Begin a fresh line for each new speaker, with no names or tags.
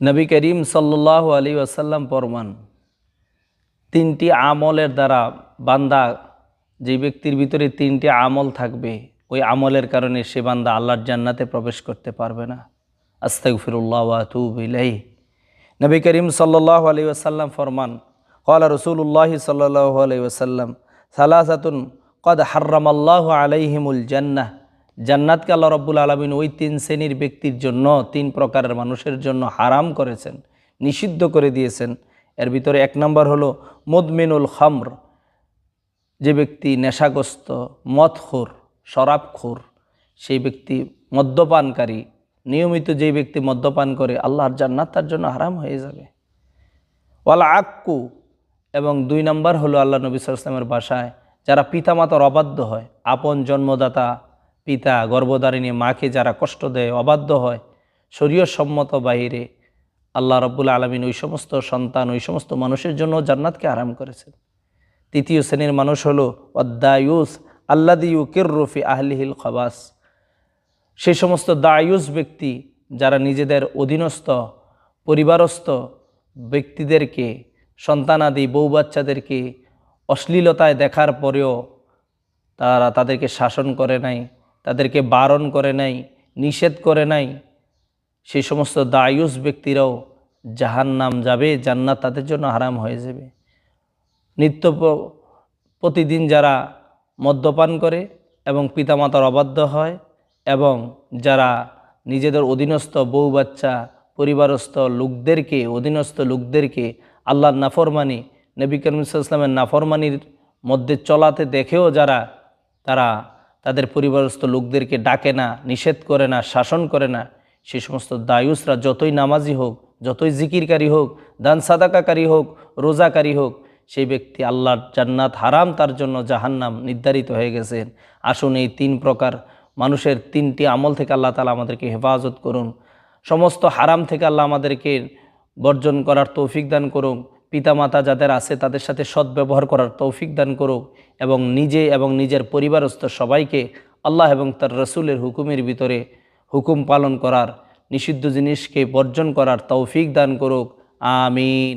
নবী করিম সাল্লাল্লাহু আলাইহি ওয়াসাল্লাম ফরমান, তিনটি আমলের দ্বারা বান্দা, যে ব্যক্তির ভিতরে তিনটি আমল থাকবে, ওই আমলের কারণে সে বান্দা আল্লাহর জান্নাতে প্রবেশ করতে পারবে না। আস্তাগফিরুল্লাহ ওয়া আতুবু ইলাইহি। নবী করিম সাল্লাল্লাহু আলাইহি ওয়াসাল্লাম ফরমান, ক্বালা রাসূলুল্লাহ সাল্লাল্লাহু আলাইহি ওয়াসাল্লাম, সালাসাতুন ক্বাদ হাররামাল্লাহু আলাইহিমুল জান্নাহ। জান্নাতকে আল্লাহ রাব্বুল আলামিন ওই তিন শ্রেণীর ব্যক্তির জন্য, তিন প্রকারের মানুষের জন্য হারাম করেছেন, নিষিদ্ধ করে দিয়েছেন। এর ভিতরে এক নম্বর হলো মুদমিনুল খামর, যে ব্যক্তি নেশাগ্রস্ত, মদখোর, শরাবখোর, সেই ব্যক্তি মদ্যপানকারী, নিয়মিত যেই ব্যক্তি মদ্যপান করে, আল্লাহর জান্নাত তার জন্য হারাম হয়ে যাবে। ওয়াল আক্কু, এবং দুই নম্বর হলো আল্লাহ নবী সাল্লাল্লাহু আলাইহি ওয়াসাল্লামের ভাষায় যারা পিতামাতার অবাধ্য হয়, আপন জন্মদাতা পিতা, গর্ভধারিণী মাকে যারা কষ্ট দেয়, অবাধ্য হয়, শরীয়ত সম্মত বাহিরে, আল্লাহ রাব্বুল আলামিন ওই সমস্ত সন্তান, ওই সমস্ত মানুষের জন্য জান্নাতকে হারাম করেছেন। তৃতীয় শ্রেণীর মানুষ হলো ওয়াদ্দায়ুস আল্লাযী ইউকিররু ফি আহলিহিল খাবাস, সেই সমস্ত দায়ুস ব্যক্তি যারা নিজেদের অধীনস্থ, পরিবারস্থ ব্যক্তিদেরকে, সন্তানাদি বউ বাচ্চাদেরকে অশ্লীলতায় দেখার পরেও তারা তাদেরকে শাসন করে নাই, তাদেরকে বারণ করে নাই, নিষেধ করে নাই, সেই সমস্ত দায়ুস ব্যক্তিরাও জাহান্নাম যাবে, জান্নাত তাদের জন্য হারাম হয়ে যাবে। প্রতিদিন যারা মদ্যপান করে এবং পিতামাতার অবাধ্য হয়, এবং যারা নিজেদের অধীনস্থ বউ বাচ্চা, পরিবারস্থ লোকদেরকে, অধীনস্থ লোকদেরকে আল্লাহর নাফরমানি, নবী করিম সাল্লাল্লাহু আলাইহি ওয়াসাল্লামের নাফরমানির মধ্যে চলাতে দেখেও যারা, তারা তাদের পরিবারস্থ লোকদেরকে ডাকে না, নিষেধ করে না, শাসন করে না, সেই সমস্ত দায়ুসরা যতই নামাজি হোক, যতই জিকিরকারী হোক, দান সাদাকাকারী হোক, রোজাকারী হোক, সেই ব্যক্তি আল্লাহর জান্নাত হারাম, তার জন্য জাহান্নাম নির্ধারিত হয়ে গেছেন। আসুন এই তিন প্রকার মানুষের তিনটি আমল থেকে আল্লাহ তাআলা আমাদেরকে হেফাজত করুন। সমস্ত হারাম থেকে আল্লাহ আমাদেরকে বর্জন করার তৌফিক দান করুন। পিতামাতা যাদের আছে তাদের সাথে সদ্ব্যবহার করার তৌফিক দান করুক, এবং নিজে এবং নিজের পরিবারস্থ সবাইকে আল্লাহ এবং তার রসুলের হুকুমের ভিতরে হুকুম পালন করার, নিষিদ্ধ জিনিসকে বর্জন করার তৌফিক দান করুক। আমিন।